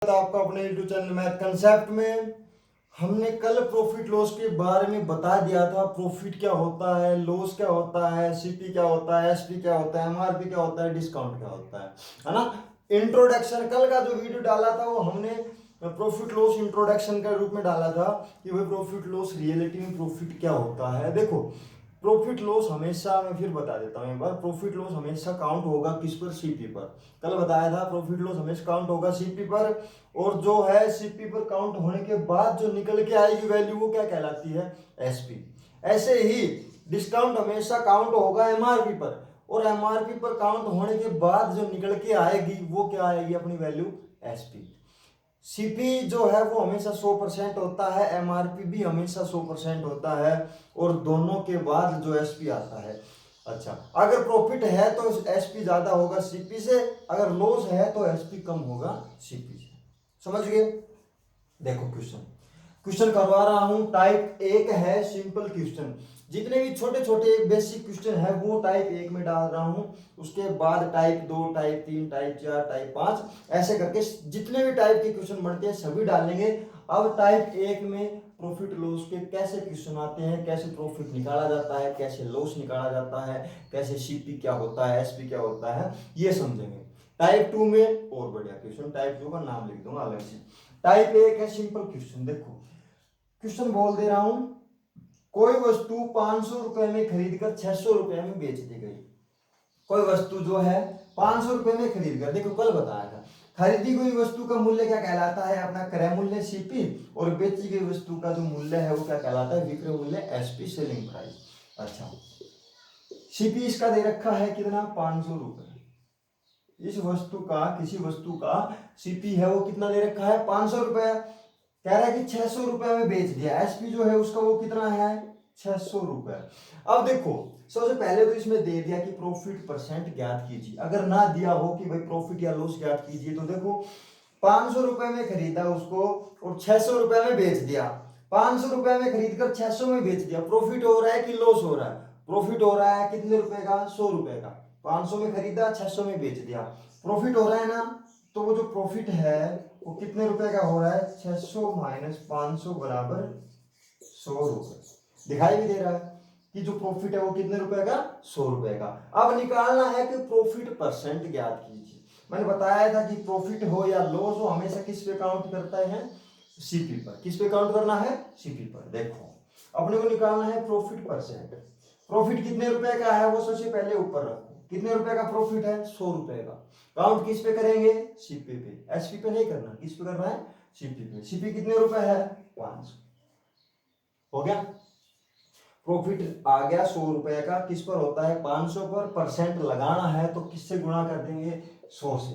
आपका अपने YouTube channel math concept में हमने कल प्रॉफिट लॉस के बारे में बता दिया था। प्रॉफिट क्या होता है, लॉस क्या होता है, सीपी क्या होता है, एसपी क्या होता है, एमआरपी क्या होता है, डिस्काउंट क्या होता है ना। इंट्रोडक्शन कल का जो वीडियो डाला था वो हमने प्रॉफिट लॉस इंट्रोडक्शन के रूप में डाला था कि भाई प्रॉफिट लॉस रियलिटी में प्रॉफिट क्या होता है। देखो प्रॉफिट लॉस हमेशा, मैं फिर बता देता हूँ एक बार, प्रॉफिट लॉस हमेशा काउंट होगा किस पर, सीपी पर। कल बताया था प्रॉफिट लॉस हमेशा काउंट होगा सीपी पर, और जो है सीपी पर काउंट होने के बाद जो निकल के आएगी वैल्यू वो क्या कहलाती है, एसपी। ऐसे ही डिस्काउंट हमेशा काउंट होगा एमआरपी पर, और एमआरपी पर काउंट होने के बाद जो निकल के आएगी वो क्या आएगी, अपनी वैल्यू एसपी। सीपी जो है वो हमेशा 100% होता है, एमआरपी भी हमेशा 100% होता है, और दोनों के बाद जो एसपी आता है। अच्छा, अगर प्रॉफिट है तो एसपी ज्यादा होगा सीपी से, अगर लॉस है तो एसपी कम होगा सीपी से। समझ गए। देखो क्वेश्चन क्वेश्चन करवा रहा हूं, टाइप 1 है सिंपल क्वेश्चन। जितने भी छोटे छोटे बेसिक क्वेश्चन है वो टाइप 1 में डाल रहा हूं, उसके बाद टाइप 2, टाइप 3, टाइप 4, टाइप 5, ऐसे करके जितने भी टाइप के क्वेश्चन बनते हैं सभी डालेंगे। अब टाइप 1 में प्रॉफिट लॉस के कैसे क्वेश्चन आते हैं, कैसे प्रॉफिट निकाला जाता है, कैसे लॉस निकाला जाता है, कैसे सीपी क्या होता है, एसपी क्या होता है, ये समझेंगे। टाइप 2 में और बढ़िया क्वेश्चन, टाइप 2 का नाम लिख दूंगा अलग से। टाइप 1 है सिंपल क्वेश्चन। देखो क्वेश्चन बोल दे रहा हूं, कोई वस्तु 500 रुपए में खरीद कर 600 रुपए में बेच दी गई। कोई वस्तु जो है 500 रुपए में खरीद कर, देखो कल बताया था, खरीदी गई वस्तु का मूल्य क्या कहलाता है, अपना क्रय मूल्य सीपी, और बेची गई वस्तु का जो मूल्य है वो क्या कहलाता है, विक्रय मूल्य एसपी, सेलिंग प्राइस। अच्छा, सीपी इसका दे रखा है कितना, 500 रुपए। इस वस्तु का, किसी वस्तु का सीपी है वो कितना दे रखा है, 500 रुपए। कह रहा है कि 600 रुपए में बेच दिया, एसपी जो है उसका वो कितना है, 600 रुपए। अब देखो सबसे पहले तो इसमें दे दिया कि प्रॉफिट परसेंट ज्ञात कीजिए। अगर ना दिया हो कि भाई प्रॉफिट या लॉस ज्ञात कीजिए, तो देखो 500 रुपए में खरीदा उसको और 600 रुपए में बेच दिया। 500 रुपए में खरीद कर 600 में बेच दिया, प्रॉफिट हो रहा है कि लॉस हो रहा है, प्रॉफिट हो रहा है कितने रुपए का, 100 रुपए का। 500 में खरीदा, 600 में बेच दिया, प्रॉफिट हो रहा है ना। तो वो जो प्रॉफिट है वो कितने रुपए का हो रहा है, 600 माइनस 500 बराबर 100 रुपए। दिखाई भी दे रहा है कि जो प्रॉफिट है वो कितने रुपए का, 100 रुपए का। अब निकालना है कि प्रॉफिट परसेंट ज्ञात कीजिए। मैंने बताया था कि प्रॉफिट हो या लॉस हो हमेशा किस पे काउंट करता है, सीपी पर। किस पे काउंट करना है, सीपी पर। देखो अपने को निकालना है प्रॉफिट परसेंट। प्रॉफिट कितने रुपए का है वो सबसे पहले ऊपर रखो, कितने रुपए का प्रॉफिट है, 100 रुपए का। काउंट किस पे करेंगे, सीपी पे। एसपी पे नहीं करना, किस पे करना है, सीपी पे। सीपी कितने रुपए है, 500। हो गया, प्रॉफिट आ गया 100 रुपए का, किस पर होता है, 500 पर। परसेंट लगाना है तो किससे गुणा कर देंगे, 100 से।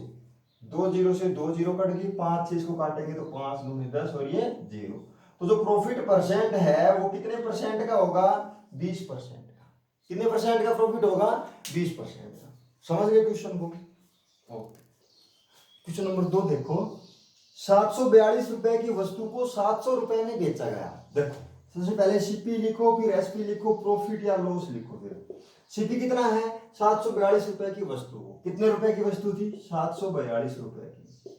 2 जीरो से 2 जीरो कट गई, 5 से इसको काटेंगे तो 5 दूनी 10 और ये 0। तो जो प्रॉफिट परसेंट है वो कितने परसेंट का होगा, 20% का। कितने परसेंट का प्रॉफिट होगा, 20% का। समझ गए क्वेश्चन को। क्वेश्चन नंबर 2 देखो, 742 रुपए की वस्तु को 700 रुपए में बेचा गया। देखो सबसे पहले सीपी लिखो, फिर एसपी लिखो, प्रॉफिट या लॉस लिखो। फिर सीपी कितना है, 742 रुपए की वस्तु को, कितने रुपए की वस्तु थी, 742 रुपए की।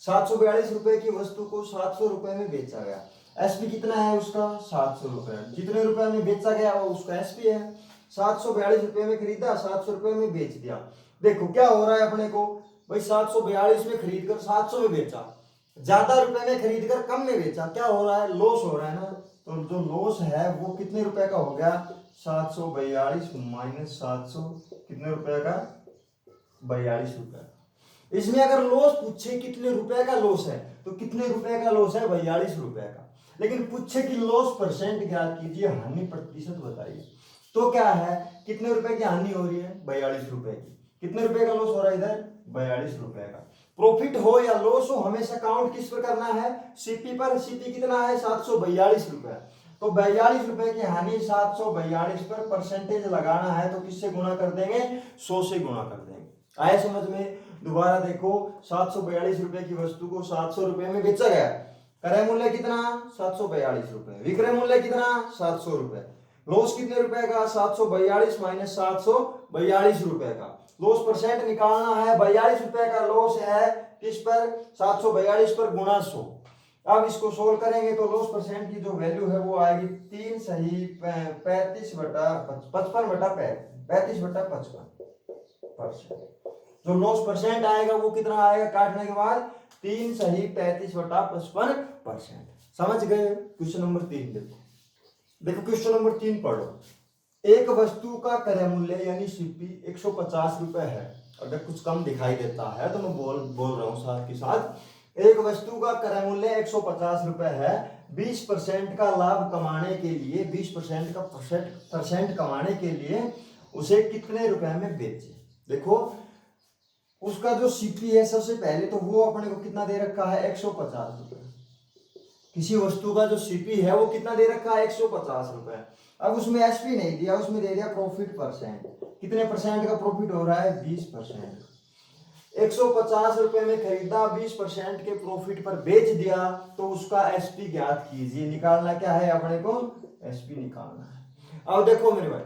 742 रुपए की वस्तु को 700 रुपए में बेचा गया। एसपी कितना है उसका, 700 रुपए। जितने रुपए में बेचा गया वो उसका एसपी है। 742 रुपए में खरीदा, 700 रुपए में बेच दिया। देखो क्या हो रहा है अपने को, भाई 742 में खरीद कर 700 में बेचा, ज्यादा रुपए में खरीद कर कम में बेचा, क्या हो रहा है, लॉस हो रहा है ना। तो जो लॉस है वो कितने रुपए का हो गया, 742 माइनस 700, कितने रुपए का, 42 रुपए। इसमें अगर लॉस पूछे कितने रुपए का लॉस है तो कितने रुपए का लॉस है, 42 रुपए का। लेकिन पूछे कि लॉस परसेंट ज्ञात कीजिए, हानि प्रतिशत बताइए, तो क्या है, कितने रुपए की हानि हो रही है, 42 रुपए की। कितने रुपए का लॉस हो रहा है इधर, 42 रुपए का। प्रॉफिट हो या लॉस हो हमेशा काउंट किस पर करना है, सीपी पर। सीपी कितना है, 742 रुपए। तो 42 रुपए की हानि 742 पर, परसेंटेज लगाना है तो किससे गुणा कर देंगे, 100 से गुणा कर देंगे। आए समझ में। दोबारा देखो, 742 रुपए की वस्तु को 700 रुपए में बेचा गया, क्रय मूल्य कितना, 742 रुपए, विक्रय मूल्य कितना, 700 रुपए। लॉस कितने रुपए का, 742 माइनस 742 रुपए का। लॉस परसेंट निकालना है, 42 रुपए का लॉस है, किस पर, 742 पर गुणा 100। अब इसको सोल्व करेंगे तो लॉस परसेंट की जो वैल्यू है वो आएगी 3 सही 35/55 जो लॉस परसेंट आएगा वो कितना आएगा काटने के बाद 3 सही 35/55%। समझ गए। क्वेश्चन नंबर 3 देखो। देखो क्वेश्चन नंबर 3 पढ़ो। एक वस्तु का क्रय मूल्य यानी सीपी 150 रुपए है। अगर कुछ कम दिखाई देता है तो मैं बोल रहा हूँ साथ के साथ। एक वस्तु का क्रय मूल्य 150 रुपए है। 20% का लाभ कमाने के लिए 20% का परसेंट कमाने के लिए उसे कितने रुपए में बेचे। देखो उसका जो सीपी है सबसे पहले तो वो अपने को कितना दे रखा है 150 रुपए। किसी वस्तु का जो सीपी है वो कितना दे रखा है 150 रुपए। अब उसमें एसपी नहीं दिया, उसमें दे दिया प्रॉफिट परसेंट। कितने परसेंट का प्रॉफिट हो रहा है 20%। 150 रुपए में खरीदा, 20% के प्रॉफिट पर बेच दिया तो उसका एसपी ज्ञात कीजिए। निकालना क्या है अपने को, एसपी निकालना है। अब देखो मेरे भाई,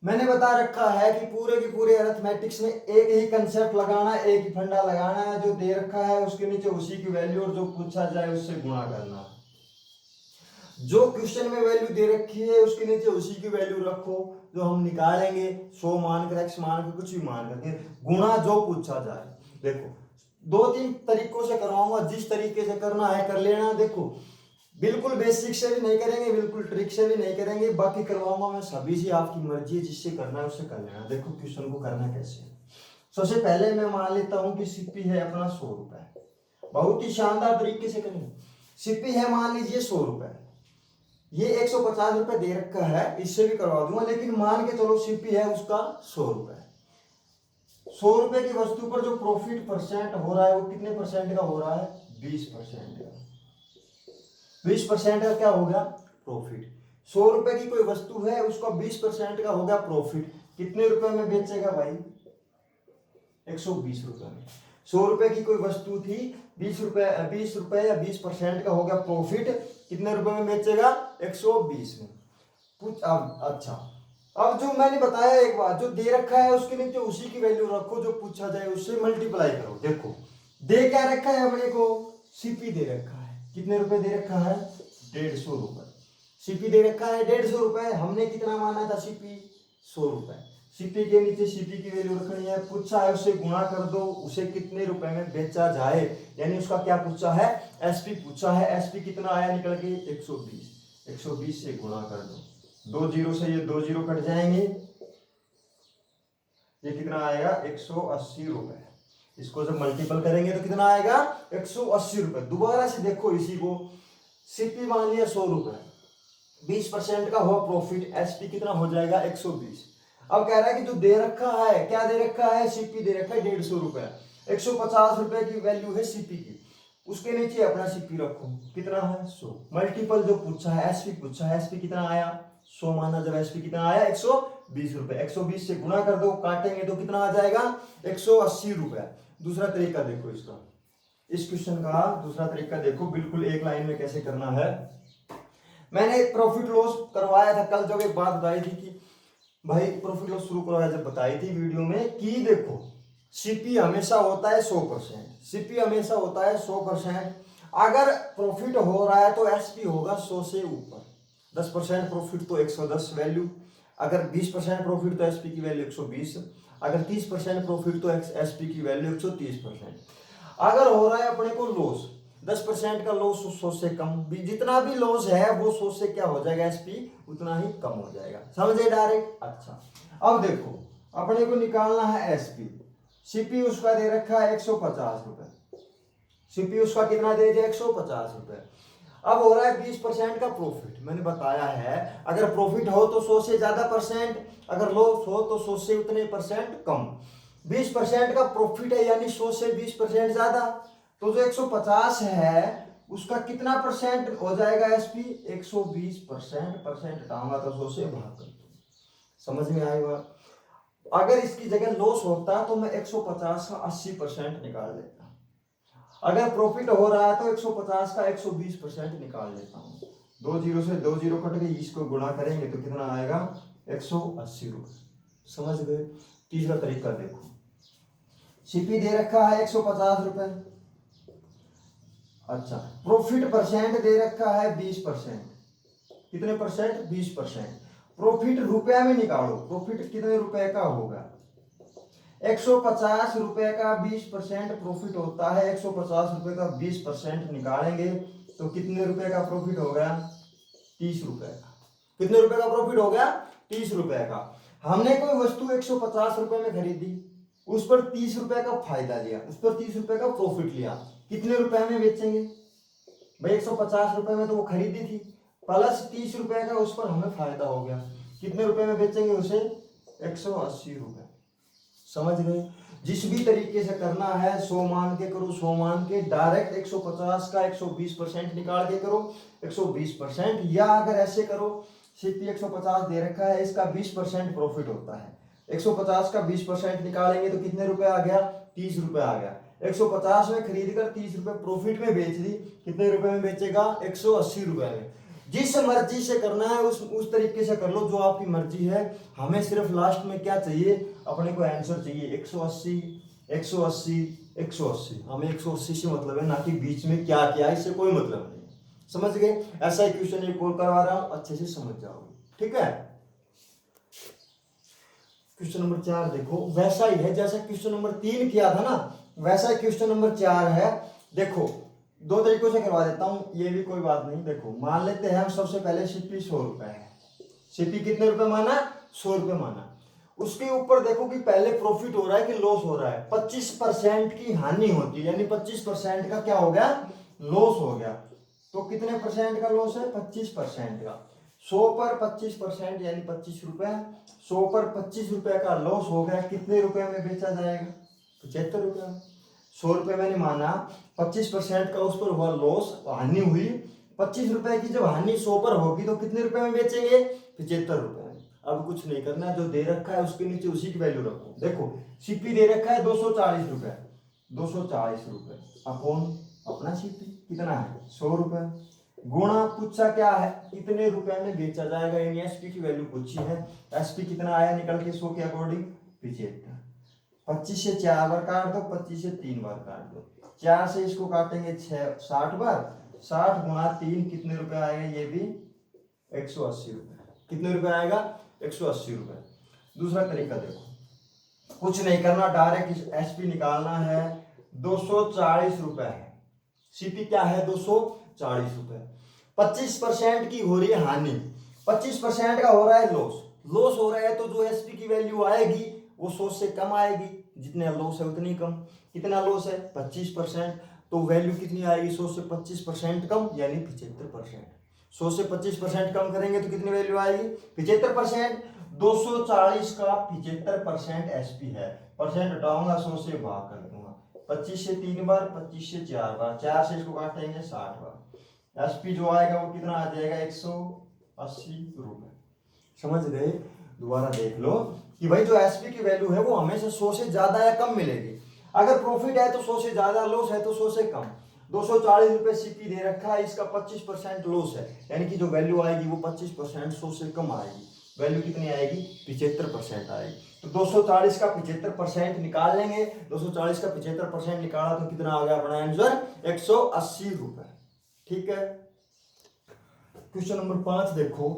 मैंने बता रखा है कि पूरे की पूरे अरिथमेटिक्स में एक ही कंसेप्ट लगाना, एक ही फंडा लगाना है। जो दे रखा है उसके नीचे उसी की वैल्यू और जो पूछा जाए उससे गुणा करना। जो क्वेश्चन में वैल्यू दे रखी है उसके नीचे उसी की वैल्यू रखो। जो हम निकालेंगे 100 मान कर, x मान कर, कुछ भी मान करके गुणा जो पूछा जाए। देखो 2-3 तरीकों से करवाऊंगा, जिस तरीके से करना है कर लेना। देखो बिल्कुल बेसिक से भी नहीं करेंगे, बिल्कुल ट्रिक से भी नहीं करेंगे, बाकी करवाऊंगा मैं सभी से। आपकी मर्जी है, जिससे करना है उससे कर लेना। देखो क्वेश्चन को करना कैसे है। सबसे पहले मैं मान लेता हूं कि सीपी है अपना 100 रुपए। बहुत ही शानदार तरीके से करेंगे। सीपी है मान लीजिए 100 रुपए। ये 150 रुपए दे रखा है, इससे भी करवा दूंगा, लेकिन मान के चलो सीपी है उसका 100 रुपए। 100 रुपए की वस्तु पर जो प्रॉफिट परसेंट हो रहा है वो कितने परसेंट का हो रहा है 20% का। 20% का क्या हो गया प्रॉफिट। 100 रुपए की कोई वस्तु है, उसका 20% का हो गया प्रॉफिट। कितने रुपए में बेचेगा भाई 120 रुपए में। 100 रुपए की कोई वस्तु थी, 20 रुपए या 20% का हो गया प्रॉफिट। कितने रुपए में बेचेगा 120 में। कुछ अब अच्छा, अब जो मैंने बताया एक बात, जो दे रखा है उसके नीचे उसी की वैल्यू रखो, जो पूछा जाए उससे मल्टीप्लाई करो। देखो दे क्या रखा है अपने को, सीपी दे रखा है। कितने रुपए दे रखा है 150 रुपए। सीपी दे रखा है 150 रुपए। हमने कितना माना था सीपी 100 रुपए। सीपी के नीचे सीपी की वैल्यू रखनी है। पूछा है उससे गुणा कर दो, उसे कितने रुपए में बेचा जाए। यानी उसका क्या पूछा है एसपी पूछा है। एसपी कितना आया निकल के 120। 120 से गुणा कर दो, 2 जीरो से ये 2 जीरो कट जाएंगे। ये कितना आएगा 180 रुपए। इसको जब मल्टीपल करेंगे तो कितना आएगा 180 रुपए। दोबारा से देखो इसी को, सीपी मान लिया 100 रुपए, 20% का हुआ प्रॉफिट, एसपी कितना हो जाएगा 120। अब कह रहा है कि जो दे रखा है, क्या दे रखा है सीपी दे रखा है 150 रुपए। 150 रुपए की वैल्यू है सीपी की, उसके नीचे अपना सीपी रखो। कितना है 100। मल्टीपल जो पूछा है एसपी पूछा है, एसपी कितना आया 100 माना। जब एसपी कितना आया 120 रुपए। 120 से गुणा कर दो, काटेंगे तो कितना आ जाएगा 180 रुपए। दूसरा तरीका देखो इसका, इस क्वेश्चन का दूसरा तरीका देखो, बिल्कुल एक लाइन में कैसे करना है। मैंने प्रॉफिट लॉस करवाया था कल, जब एक बात बताई थी कि भाई प्रॉफिट लॉस शुरू करवाया, जब बताई थी वीडियो में कि देखो सीपी हमेशा होता है 100%। सीपी हमेशा होता है 100%। अगर प्रॉफिट हो रहा है तो एसपी होगा 100 से ऊपर। 10% प्रॉफिट तो 110 वैल्यू। अगर 20% प्रॉफिट तो एसपी की वैल्यू 120। अगर 30% प्रॉफिट तो एसपी की वैल्यू 130%। अगर हो रहा है अपने को लॉस, 10% का लॉस 100 से कम, जितना भी लॉस है वो 100 से क्या हो जाएगा एसपी उतना ही कम हो जाएगा। समझे डायरेक्ट। अच्छा अब देखो अपने को निकालना है एसपी। सीपी उसका दे रखा है 150 रुपए। सीपी उसका कितना दे दिया 150 रुपए। अब हो रहा है 20% का प्रॉफिट। मैंने बताया है अगर प्रॉफिट हो तो 100 से ज्यादा परसेंट, अगर लॉस हो तो 100 से उतने परसेंट कम। 20% का प्रॉफिट है यानी 100 से 20% ज्यादा। तो जो 150 है उसका कितना परसेंट हो जाएगा एसपी 120%। परसेंट हटाऊंगा तो 100 से भाग कर दूंगा। समझ में आएगा। अगर इसकी जगह लॉस होता तो मैं 150 का 80% निकाल लेता। अगर प्रॉफिट हो रहा है तो 150 का 120% निकाल लेता हूँ। 2 जीरो से 2 जीरो कट गई, इसको गुणा करेंगे तो कितना आएगा 180 रुपए। समझ गए। तीसरा तरीका देखो, सीपी दे रखा है 150 रुपए। अच्छा, प्रॉफिट परसेंट दे रखा है 20%। कितने परसेंट? 20%। प्रॉफिट रुपया में निकालो, प्रॉफिट कितने रुपए का होगा? 150 रुपए का 20% प्रॉफिट होता है। 150 रुपए का 20% निकालेंगे तो कितने रुपए का प्रॉफिट हो गया? 30 रुपए का। कितने रुपए का प्रॉफिट हो गया? 30 रुपए का। हमने कोई वस्तु 150 रुपए में खरीदी, उस पर 30 रुपए का फायदा लिया, उस पर 30 रुपए का प्रॉफिट लिया, कितने रुपए में बेचेंगे भाई? 150 रुपए में तो वो खरीदी थी, प्लस 30 रुपए का उस पर हमें फायदा हो गया, कितने रुपए में बेचेंगे उसे? 180 रुपए। समझ गए? जिस भी तरीके से करना है 100 मान के करो, 100 मान के, डायरेक्ट 150 का 120% निकाल के करो 120%, या अगर ऐसे करो सीपी 150 दे रखा है, इसका 20% प्रॉफिट होता है, 150 का 20% निकालेंगे तो कितने रुपए आ गया? 30 रुपए आ गया। 150 में खरीद कर 30 रुपए प्रॉफिट में बेच दी, कितने रुपए में बेचेगा? 180 रुपए में। जिस मर्जी से करना है उस तरीके से कर लो, जो आपकी मर्जी है। हमें सिर्फ लास्ट में क्या चाहिए? अपने को आंसर चाहिए 180 180 180। हमें 180 से मतलब है, ना कि बीच में क्या क्या, इससे कोई मतलब नहीं। समझ गए? ऐसा ही क्वेश्चन एक और करवा रहा हूं, अच्छे से समझ जाओगे, ठीक है? क्वेश्चन नंबर 4 देखो, वैसा ही है जैसा क्वेश्चन नंबर 3 किया था ना, वैसा ही क्वेश्चन नंबर 4 है। देखो, दो तरीकों से करवा देता हूं, ये भी कोई बात नहीं। देखो, मान लेते हैं हम सबसे पहले सीपी 100 रुपए है। सीपी कितने रुपए माना? 100 रुपए माना। उसके ऊपर देखो कि पहले प्रॉफिट हो रहा है कि लॉस हो रहा है। 25% की हानि होती है, यानी 25% का क्या हो गया? लॉस हो गया। तो कितने परसेंट का लॉस है? 25% का। 100 पर 25% यानी 25 रुपए। 100 पर 25 रुपए का लॉस हो गया, कितने रुपए में बेचा जाएगा? 75 रुपए में। 100 रुपए मैंने माना, 25% का उस पर हुआ लॉस, हानि हुई। 25 रुपए की जब हानि 100 पर होगी तो कितने रुपए में बेचेंगे? 75 रुपए में। अब कुछ नहीं करना, जो दे रखा है उसके नीचे उसी की वैल्यू रखो। देखो, सीपी दे रखा है 240 रुपए, 240 रुपए अपॉन अपना सीपी कितना है? 100 रुपए, गुणा पूछा क्या है? कितने रुपए में बेचा जाएगा, यानी एसपी की वैल्यू पूछी है। एसपी कितना आया निकल के 100 के अकॉर्डिंग? 75। 25 से 4 बार काट दो, 25 से 3 बार काट दो, 4 से इसको काटेंगे 60 बार, 60 गुणा 3 कितने रुपए आएगा? ये भी 180 रुपए। कितने रुपए आएगा? 180 रुपए। दूसरा तरीका देखो, कुछ नहीं करना, डायरेक्ट एसपी निकालना है। 240 रुपए है, सीपी क्या है? 240 रुपए। 25% की हो रही है हानि, 25% का हो रहा है लॉस। लॉस हो रहा है तो जो एसपी की वैल्यू आएगी वो 100 से कम आएगी, जितने लॉस है उतनी कम। कितना लॉस है? 25%, तो वैल्यू कितनी आएगी? 100 से 25% कम, यानी 75%। 100 से 25% कम करेंगे तो कितनी वैल्यू आएगी? 75%। 240 का 75% एसपी है, परसेंट हटाऊंगा, 100 से भाग कर दूंगा, 25 से 3 बार, 25 से 4 बार, 4 से इसको काटेंगे 60 बार। एसपी जो आएगा वो कितना आ जाएगा? 180 रुपए। समझ गए? दोबारा देख लो कि भाई जो एसपी की वैल्यू है वो हमेशा 100 से ज्यादा या कम मिलेगी। अगर प्रॉफिट है तो 100 से ज्यादा, लॉस है तो 100 से कम। 240 रुपए सीपी दे रखा है, इसका 25% लॉस है, यानी कि जो वैल्यू आएगी वो 25% 100 से कम आएगी। वैल्यू कितनी आएगी? 75% आएगी। तो 240 का 75% निकाल लेंगे। 240 का 75% निकाला तो कितना आ गया अपना आंसर? 180 रुपए। ठीक है। क्वेश्चन नंबर 5 देखो,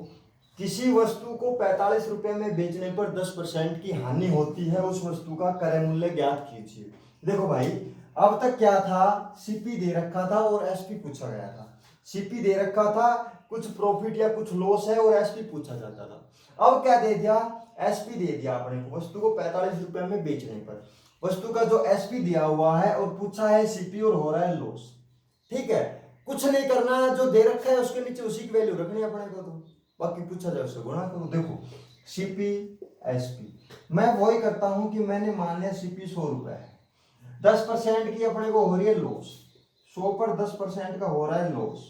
किसी वस्तु को 45 रुपए में बेचने पर 10% की हानि होती है, उस वस्तु का क्रय मूल्य ज्ञात कीजिए। देखो भाई, अब तक क्या था? सीपी दे रखा था और एसपी पूछा गया था। सीपी दे रखा था, कुछ प्रॉफिट या कुछ लॉस है और एसपी पूछा जाता था। अब क्या दे दिया? एसपी दे दिया अपने को, वस्तु को 45 रुपए में बेचने पर। वस्तु का जो एसपी दिया हुआ है और पूछा है सीपी और हो रहा है लॉस। ठीक है, कुछ नहीं करना है, जो दे रखा है उसके नीचे उसी की वैल्यू रखनी है अपने को, तो बाकी पूछा जाए उससे गुणा करो। देखो, सीपी एसपी, मैं वही करता हूं कि मैंने मान लिया सीपी 100 रुपए है, 10% की अपने को हो रही है लॉस। 100 पर 10% का हो रहा है लॉस,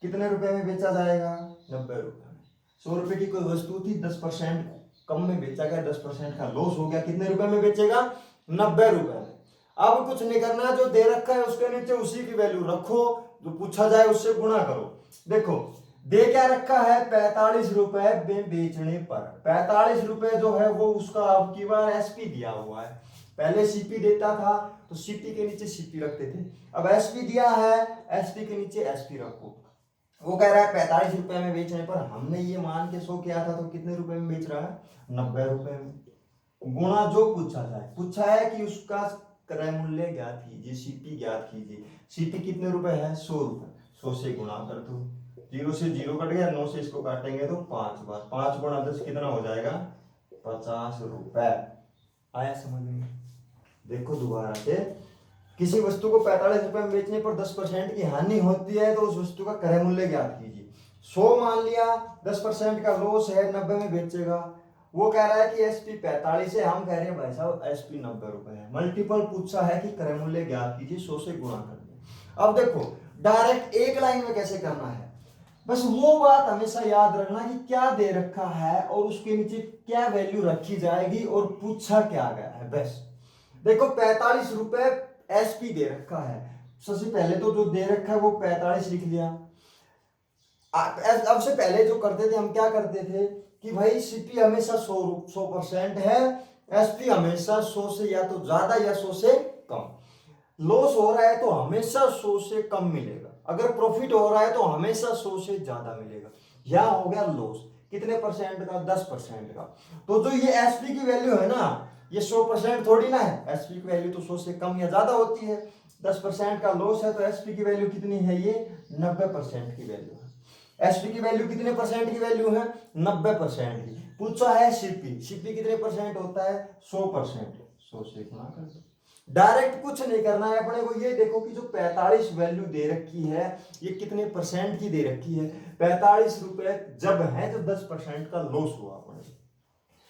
कितने रुपए में बेचा जाएगा? 90 रुपए में। 100 रुपए की कोई वस्तु थी, 10% कम में बेचा गया, 10% का लॉस हो गया, कितने रुपए में बेचेगा? 90 रुपए में। अब कुछ नहीं करना, जो दे रखा है उसके नीचे उसी की वैल्यू रखो, जो पूछा जाए उससे गुणा करो। देखो, दे क्या रखा है? 45 रुपए में बेचने पर। 45 रुपए जो है वो उसका अब की बार एसपी दिया हुआ है। पहले सीपी देता था तो सीपी के नीचे सीपी रखते थे, अब एसपी दिया है, एसपी के नीचे एसपी रखो। वो कह रहा है 45 रुपए में बेचने पर, हमने ये मान के 100 किया था तो कितने रुपए में बेच रहा है, 90 रुपए में। गुणा जो पूछा है कि उसका क्रय मूल्य ज्ञात कीजिए, सीपी ज्ञात कीजिए। सीपी कितने रुपए है, 100 रुपए, 100 से गुणा कर दो, 0 से 0 कट गया, 9 से इसको काटेंगे तो 5 बार, 5 गुणा 10 कितना हो जाएगा, 50 रुपए। आया समझ में? देखो दोबारा से, किसी वस्तु को 45 रुपए में बेचने पर 10% की हानि होती है तो उस वस्तु का क्रय मूल्य ज्ञात कीजिए। 100 मान लिया, 10% का लॉस है, 90 में बेचेगा। वो कह रहा है कि एसपी 45 है, हम कह रहे हैं भाई साहब एसपी 90 रुपए है। मल्टीपल पूछा है कि क्रय मूल्य ज्ञात कीजिए, 100 से गुणा कर दो। अब देखो डायरेक्ट एक लाइन में कैसे करना है, बस वो बात हमेशा याद रखना कि क्या दे रखा है और उसके नीचे क्या वैल्यू रखी जाएगी और पूछा क्या गया है। बस देखो 45 रुपए एसपी दे रखा है, सबसे पहले तो जो दे रखा है वो 45 लिख लिया। अब से पहले जो करते थे हम क्या करते थे कि भाई सीपी हमेशा 100% है, एसपी हमेशा 100 से या तो ज्यादा या 100 से कम। लॉस हो रहा है तो हमेशा 100 से कम मिलेगा, अगर प्रॉफिट हो रहा है तो हमेशा 100 से ज्यादा मिलेगा। यह हो गया लॉस, कितने परसेंट का, 10% का। तो जो ये एसपी की वैल्यू है ना, ये 100% थोड़ी ना है, एसपी की वैल्यू तो 100 से कम या ज्यादा होती है। 10% का लॉस है तो एसपी की वैल्यू कितनी है, ये 90% की वैल्यू है। एसपी की वैल्यू कितने परसेंट की वैल्यू है, 90% की। पूछा है सीपी, सीपी कितने परसेंट होता है, 100%, 100 से गुणा कर दो। डायरेक्ट कुछ नहीं करना है अपने को, ये देखो कि जो 45 वैल्यू दे रखी है ये कितने परसेंट की दे रखी है, 45 रुपए जब है तो 10% का लॉस हुआ अपने।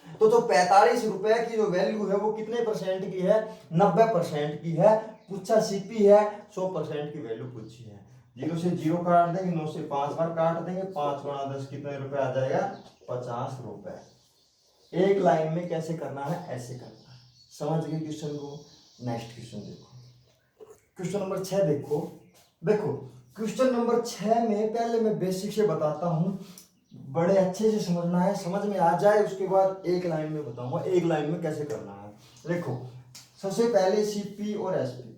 तो जो 45 रुपए की जो वैल्यू है वो कितने परसेंट की है, 90% की है। पूछा सीपी है, 100% की वैल्यू पूछी है। 0 से 0 काट देंगे, 9 से 5 बार काट देंगे, 5 गुणा 10 कितने रुपए आ जाएगा, 50 रुपए। एक लाइन में कैसे करना है, ऐसे करना है। समझ गए क्वेश्चन को? नेक्स्ट क्वेश्चन देखो, क्वेश्चन नंबर 6 देखो। देखो क्वेश्चन नंबर 6 में पहले मैं बेसिक से बताता हूं, बड़े अच्छे से समझना है, समझ में आ जाए उसके बाद एक लाइन में बताऊंगा एक लाइन में कैसे करना है। देखो सबसे पहले सीपी और एसपी,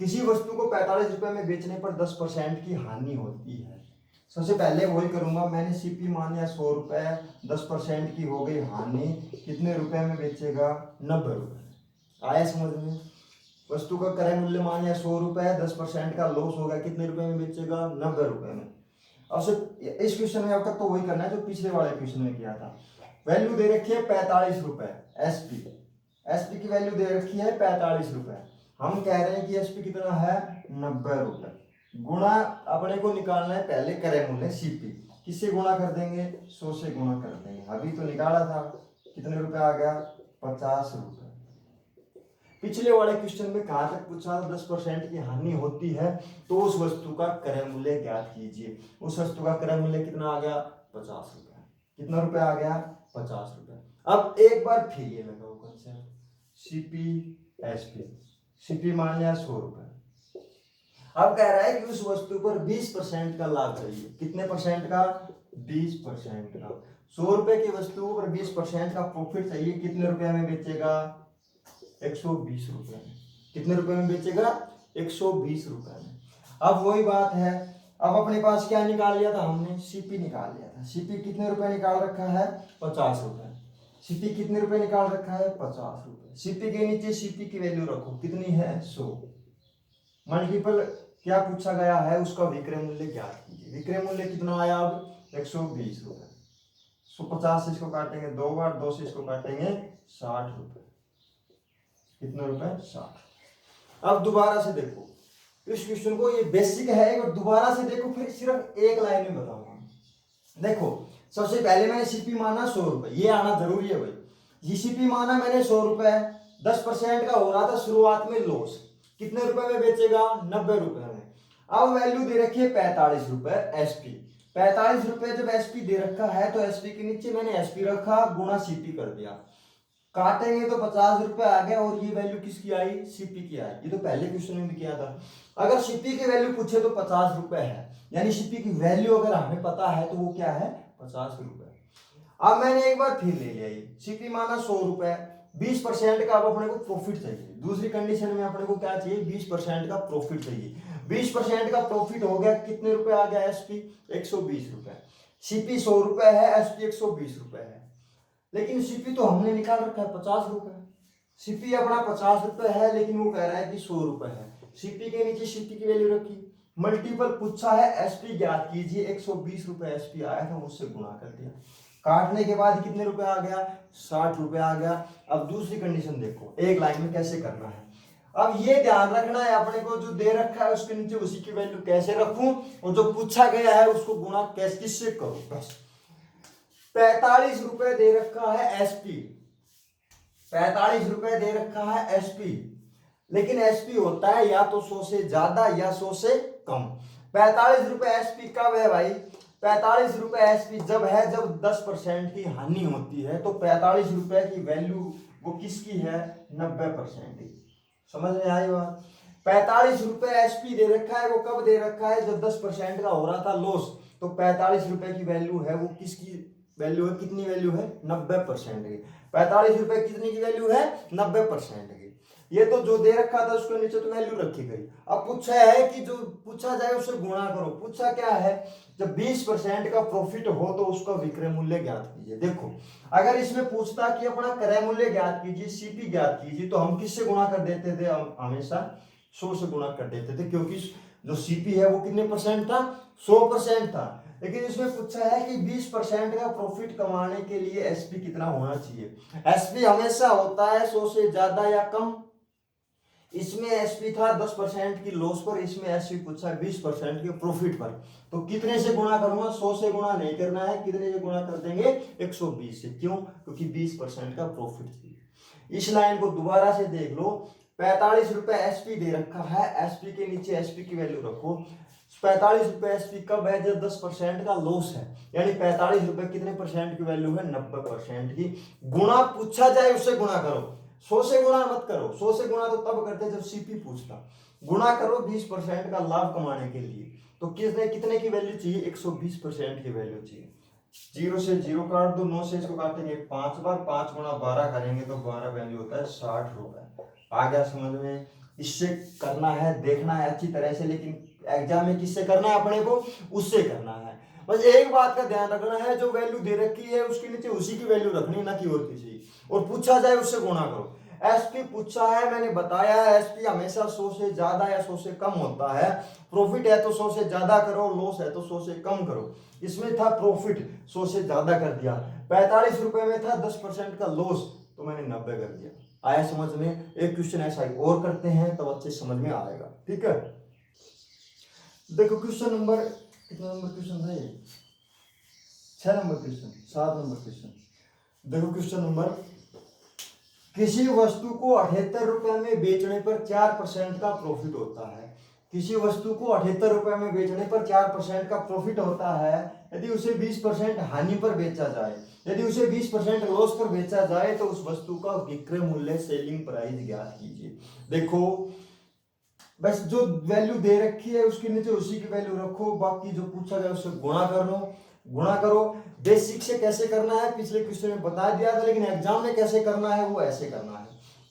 किसी वस्तु को 45 रुपए में बेचने पर 10% की हानि होती है। सबसे पहले वही करूंगा, मैंने सीपी मान लिया 100 रुपए, 10% की हो गई हानि, कितने रुपए में बेचेगा, 90 रुपए। आया समझ में? वस्तु का क्रय मूल्य मान लिया 100 रुपए, 10% का लॉस होगा, कितने रुपए में बेचेगा, 90 रुपए में। अब से इस क्वेश्चन में अब तक तो वही करना है जो पिछले वाले क्वेश्चन में किया था। वैल्यू दे रखी है 45 रुपए, एसपी, एसपी की वैल्यू दे रखी है 45 रुपए। हम कह रहे हैं कि एसपी कितना है, 90 रुपए। गुणा अपने को निकालना है पहले क्रय मूल्य सीपी, किससे गुणा कर देंगे, 100 से गुणा कर देंगे। अभी तो निकाला था, कितने रुपए आ गया, 50 रुपए। पिछले वाले क्वेश्चन में कहां तक पूछा, 10% की हानि होती है तो उस वस्तु का क्रय मूल्य ज्ञात कीजिए। उस वस्तु का क्रय मूल्य कितना आ गया, 50 रुपए। कितना रुपए आ गया, 50 रुपए। अब एक बार फिर ये लगाओ कंसेप्ट, सीपी एसपी, सीपी मान लिया 100 रुपए। अब कह रहा है कि उस वस्तु पर 20% का लाभ चाहिए, कितने परसेंट का, 20% का। 100 रुपए की वस्तु पर 20% का प्रॉफिट चाहिए, कितने रुपए में बेचेगा, 120 रुपए में। कितने रुपए में बेचेगा, 120 रुपए में। अब वही बात है, अब अपने पास क्या निकाल लिया था हमने, सीपी निकाल लिया था। सीपी कितने रुपए निकाल रखा है, 50 रुपए। सीपी कितने रुपए निकाल रखा है, 50 रुपए। सीपी के नीचे सीपी की वैल्यू रखो, कितनी है, 100। मल्टीपल क्या पूछा गया है, उसका विक्रय मूल्य ज्ञात कीजिए। विक्रय मूल्य कितना आया, अब 120 रुपए। 150 से इसको काटेंगे 2 बार, 2 से इसको काटेंगे 60 रुपए। कितने रुपए, 60। अब दोबारा से देखो इस क्वेश्चन को, ये बेसिक है, एक बार दोबारा से देखो, फिर सिर्फ एक लाइन में बताऊंगा। देखो सबसे पहले मैंने सीपी माना 100 रुपए, ये आना जरूरी है भाई। ये सीपी माना मैंने 100 रुपए, 10% का हो रहा था शुरुआत में लॉस, कितने रुपए में बेचेगा, 90 रुपए में। अब वैल्यू दे रखी है 45 रुपए एसपी। 45 रुपए जब एसपी दे रखा है तो एसपी के नीचे मैंने एसपी रखा, गुणा सीपी कर दिया, काटेंगे तो 50 रुपए आ गया, और ये वैल्यू किसकी आई, सीपी की आई। ये तो पहले क्वेश्चन में भी किया था। अगर सीपी की वैल्यू पूछे तो 50 रुपए है, यानी सीपी की वैल्यू अगर हमें पता है तो वो क्या है, 50 रुपए। अब मैंने एक बार फिर ले लिया, सीपी माना 100 रुपए, 20% का अब अपने को प्रॉफिट चाहिए। दूसरी कंडीशन में अपने को क्या चाहिए, 20% का प्रॉफिट चाहिए। 20% का प्रॉफिट हो गया, कितने रुपए आ गया एसपी, 120 रुपए। सीपी 100 रुपए है, एसपी 120 रुपए है। लेकिन सीपी तो हमने निकाल रखा है 50 रुपए। सीपी अपना 50 रुपए है, लेकिन वो कह रहा है कि 100 रुपए है। सीपी के नीचे सीपी की वैल्यू रखी, मल्टीपल पूछा है, एसपी ज्ञात कीजिए। 120 रुपए एसपी आया था, उससे गुणा कर दिया। काटने के बाद कितने रुपए आ गया, 60 रुपए आ गया। अब दूसरी कंडीशन देखो, एक लाइन में कैसे करना है। अब ये ध्यान रखना है अपने को, जो दे रखा है उसके नीचे उसी की वैल्यू कैसे रखूं, और जो पूछा गया है उसको गुणा कैसे किससे करूं। बस 45 रुपए दे रखा है एसपी, 45 रुपए दे रखा है एसपी, लेकिन एसपी होता है या तो 100 से ज्यादा या 100 से कम। 45 रुपए एसपी कब है भाई, 45 रुपए एसपी जब है जब 10% की हानि होती है। तो 45 रुपए की वैल्यू वो किसकी है, 90% की। समझ में आई बात। 45 रुपए एसपी दे रखा है, वो कब दे रखा है, जब 10% का हो रहा था लॉस। तो 45 रुपए की वैल्यू है, वो किसकी वैल्यू है, कितनी वैल्यू है, 90% की। 45 रुपए कितनी की वैल्यू है, 90% की। ये तो जो दे रखा था उसके नीचे तो वैल्यू रखी गई। अब पूछा है कि जो पूछा जाए उससे गुणा करो। पूछा क्या है, जब 20% का प्रॉफिट हो तो उसका विक्रय मूल्य ज्ञात कीजिए। देखो अगर इसमें पूछता कि अपना क्रय मूल्य ज्ञात कीजिए, सीपी ज्ञात कीजिए, तो हम किससे गुणा कर देते थे, हम हमेशा 100 से गुणा कर देते थे, क्योंकि जो सीपी है वो कितने परसेंट था, 100% था। लेकिन इसमें पूछा है कि 20% का प्रॉफिट कमाने के लिए एसपी कितना होना चाहिए। एसपी हमेशा होता है 100 से ज्यादा या कम। इसमें एसपी था 10% की लॉस पर, इसमें एसपी पूछा है 20% के प्रॉफिट पर। तो कितने से गुणा करूंगा, 100 से गुणा नहीं करना है, कितने से गुणा कर देंगे, 120 से। क्यों, क्योंकि 20% का प्रॉफिट चाहिए। इस लाइन को दोबारा से देख लो, 45 रुपए एसपी दे रखा है, एसपी के नीचे एसपी की वैल्यू रखो। 45 रुपए एसपी कब है, जब 10% का लॉस है, यानी 45 रुपए कितने परसेंट की वैल्यू है, 90% की। गुणा पूछा जाए उससे गुणा करो, 100 से गुणा मत करो। 100 से गुणा तो तब करते जब सीपी पूछता। गुणा करो 20% का लाभ कमाने के लिए। तो कितने कितने की वैल्यू चाहिए, 120% की वैल्यू चाहिए। 0 से 0 काट दो, 9 से इसको काटेंगे 5 बार, 5 गुणा 12 करेंगे तो 12 वैल्यू होता है 60 रुपए। आ गया समझ में। इससे करना है, देखना है अच्छी तरह से, लेकिन एग्जाम में किससे करना है अपने को, उससे करना है। बस एक बात का ध्यान रखना है, जो वैल्यू दे रखी है उसके नीचे उसी की वैल्यू रखनी, ना कि और किसी। और पूछा जाए उससे गुणा करो। एसपी पूछा है, मैंने बताया है एसपी हमेशा 100 से ज्यादा या 100 से कम होता है। प्रॉफिट है तो 100 से ज्यादा करो, लॉस है तो 100 से कम करो। इसमें था प्रॉफिट, 100 से ज्यादा कर दिया। 45 रुपए में था 10% का लॉस, तो मैंने 90 कर दिया। आया समझ में। एक क्वेश्चन ऐसा ही और करते हैं तब अच्छे समझ में आएगा, ठीक है। देखो क्वेश्चन नंबर, कितना नंबर क्वेश्चन है ये, 6 नंबर क्वेश्चन, 7 नंबर क्वेश्चन। देखो क्वेश्चन नंबर, किसी वस्तु को 78 रुपए में बेचने पर 4% का प्रॉफिट होता है। किसी वस्तु को 78 रुपए में बेचने पर 4% का प्रॉफिट होता है, यदि उसे 20% हानि पर बेचा जाए, यदि उसे 20% लॉस पर बेचा जाए, तो उस वस्तु का विक्रय मूल्य, सेलिंग प्राइस ज्ञात कीजिए। देखो बस जो वैल्यू दे रखी है उसके नीचे उसी की वैल्यू रखो, बाकी जो पूछा जाए उससे गुणा कर लो। गुणा करो। बेसिक से कैसे करना है पिछले क्वेश्चन में बता दिया था, लेकिन एग्जाम में कैसे करना है वो ऐसे करना है,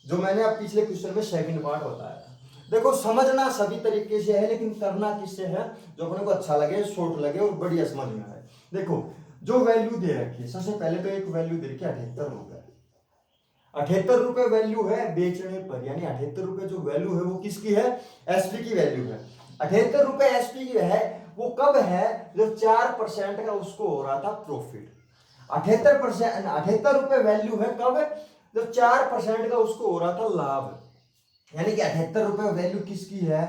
जो मैंने अब पिछले क्वेश्चन में सेकंड पार्ट बताया था। देखो समझना सभी तरीके से है, लेकिन करना किससे है, जो अपने को अच्छा लगे, शॉर्ट लगे और बढ़िया समझ में आए। देखो जो वैल्यू दे रखी है, सबसे पहले तो एक वैल्यू दे रखी है 78 रुपए। 78 रुपए वैल्यू है बेचने पर, यानी 78 रुपए जो वैल्यू है वो किसकी है, एसपी की वैल्यू है। 78 रुपए एसपी की है, वो कब है, जब 4% का उसको हो रहा था प्रॉफिट। 78%, 78 रुपए वैल्यू है कब, जब 4% का उसको हो रहा था लाभ। यानी कि 78 रुपए वैल्यू किसकी है,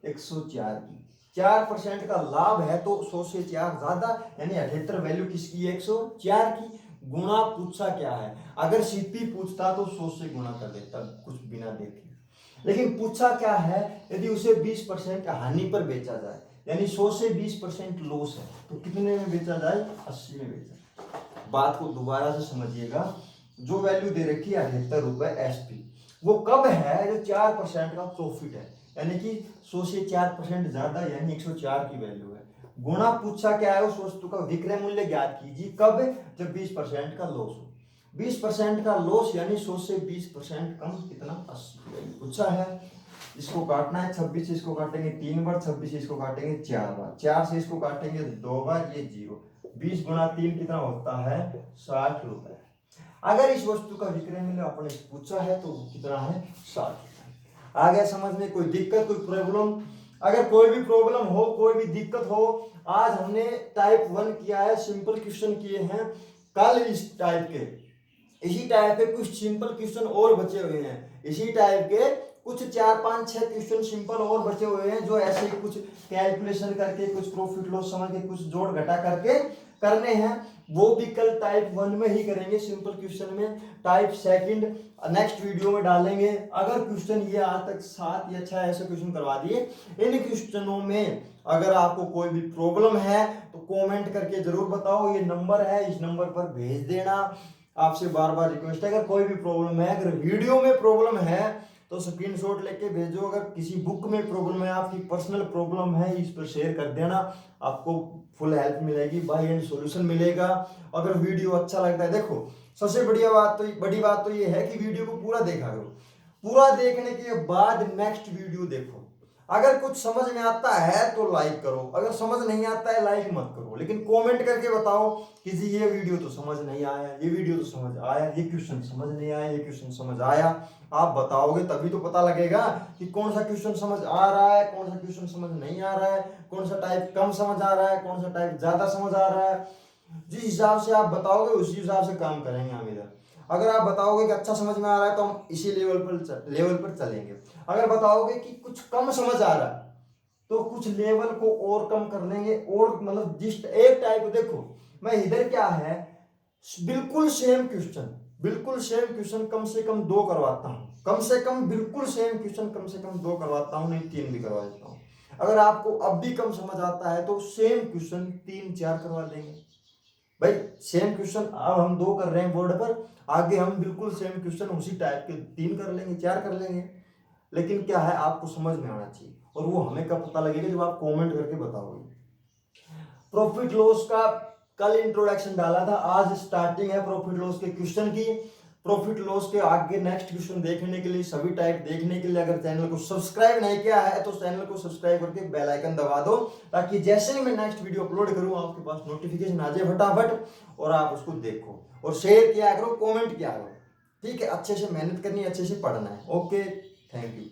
104 की। 4% का लाभ है तो 100 से 4 ज्यादा, यानी 78 वैल्यू किसकी है, 104 की। गुणा पूछा क्या है, अगर सीपी पूछता तो 100 से गुणा कर देता कुछ बिना देखे, लेकिन पूछा क्या है, यदि उसे 20% हानि पर बेचा जाए, यानी 100 से 20% लॉस है, तो कितने में बेचा जाए, 80 में बेचा जाए। बात को दोबारा से समझिएगा, जो वैल्यू दे रखी है 78 रुपए एसपी, वो कब है, जो 4% का प्रॉफिट है, यानी कि 100 से 4% ज्यादा, यानी 104 की वैल्यू है। गुणा पूछा क्या है, उस वस्तु का विक्रय मूल्य ज्ञात कीजिए, कब, जब 20% का लॉस हो। 20% का लॉस यानी 100 से 20% कम कितना 80 पूछा है। इसको काटना है 26 से इसको काटेंगे 3 बार, 26 से इसको काटेंगे 4 बार, 4 से इसको काटेंगे 2 बार, ये 0। 20 गुणा 3 कितना होता है 60 रुपए। अगर इस वस्तु का विक्रय मूल्य आपने पूछा है तो कितना है 60 रुपए। आ गया समझ में? कोई दिक्कत कोई प्रॉब्लम? अगर कोई भी प्रॉब्लम हो कोई भी दिक्कत हो, आज हमने टाइप 1 किया है, सिंपल क्वेश्चन किए हैं, कल इस टाइप के इसी टाइप के कुछ सिंपल क्वेश्चन और बचे हुए हैं, इसी टाइप के कुछ 4 5 6 क्वेश्चन सिंपल और बचे हुए हैं जो ऐसे ही कुछ कैलकुलेशन करके कुछ प्रॉफिट लॉस समझ के कुछ जोड़ घटा करके करने हैं। वो भी कल टाइप 1 में ही करेंगे सिंपल क्वेश्चन में। टाइप सेकंड नेक्स्ट वीडियो में डालेंगे। अगर क्वेश्चन ये आज तक 7 या 6 ऐसे क्वेश्चन करवा दिए, इन क्वेश्चनों में अगर आपको कोई भी प्रॉब्लम है तो कमेंट करके जरूर बताओ। ये नंबर है, इस नंबर पर भेज देना। आपसे बार बार रिक्वेस्ट है, अगर कोई भी प्रॉब्लम है, अगर वीडियो में प्रॉब्लम है तो स्क्रीनशॉट लेके भेजो। अगर किसी बुक में प्रॉब्लम है, आपकी पर्सनल प्रॉब्लम है, इस पर शेयर कर देना, आपको फुल हेल्प मिलेगी, बाय एंड सॉल्यूशन मिलेगा। अगर वीडियो अच्छा लगता है, देखो सबसे बड़ी बात तो ये है कि वीडियो को पूरा देखा करो। पूरा देखने के बाद नेक्स्ट वीडियो देखो। अगर कुछ समझ में आता है तो लाइक करो, अगर समझ नहीं आता है लाइक मत करो, लेकिन कमेंट करके बताओ कि जी ये वीडियो तो समझ नहीं आया, ये वीडियो तो समझ आया, ये क्वेश्चन समझ नहीं आया, ये क्वेश्चन समझ आया। आप बताओगे तभी तो पता लगेगा कि कौन सा क्वेश्चन समझ आ रहा है, कौन सा क्वेश्चन समझ नहीं आ रहा है, कौन सा टाइप कम समझ आ रहा है, कौन सा टाइप ज्यादा समझ आ रहा है। जिस हिसाब से आप बताओगे उसी हिसाब से काम करेंगे हम इधर। अगर आप बताओगे कि अच्छा समझ में आ रहा है तो हम इसी लेवल पर चलेंगे। अगर बताओगे कि कुछ कम समझ आ रहा है तो कुछ लेवल को और कम कर लेंगे। और मतलब जिस एक टाइप देखो, मैं इधर क्या है, बिल्कुल सेम क्वेश्चन कम से कम 2 करवाता हूँ, कम से कम बिल्कुल सेम क्वेश्चन कम से कम 2 करवाता हूँ, नहीं 3 भी करवा देता हूँ। अगर आपको अब भी कम समझ आता है तो सेम क्वेश्चन 3 4 करवा देंगे। भाई सेम क्वेश्चन अब हम 2 कर रहे हैं बोर्ड पर, आगे हम बिल्कुल सेम क्वेश्चन उसी टाइप के 3 कर लेंगे, 4 कर लेंगे। लेकिन क्या है, आपको समझ में आना चाहिए, और वो हमें कब पता लगेगा जब आप कमेंट करके बताओगे। प्रॉफिट लॉस का कल इंट्रोडक्शन डाला था, आज स्टार्टिंग है प्रॉफिट लॉस के क्वेश्चन की। प्रॉफिट लॉस के आगे नेक्स्ट क्वेश्चन देखने के लिए, सभी टाइप देखने के लिए अगर चैनल को सब्सक्राइब नहीं किया है तो चैनल को सब्सक्राइब करके बेल आइकन दबा दो, ताकि जैसे ही मैं नेक्स्ट वीडियो अपलोड करूं आपके पास नोटिफिकेशन आ जाए फटाफट और आप उसको देखो। और शेयर किया करो, कमेंट किया करो, ठीक है। अच्छे से मेहनत करनी है, अच्छे से पढ़ना है। Okay, thank you.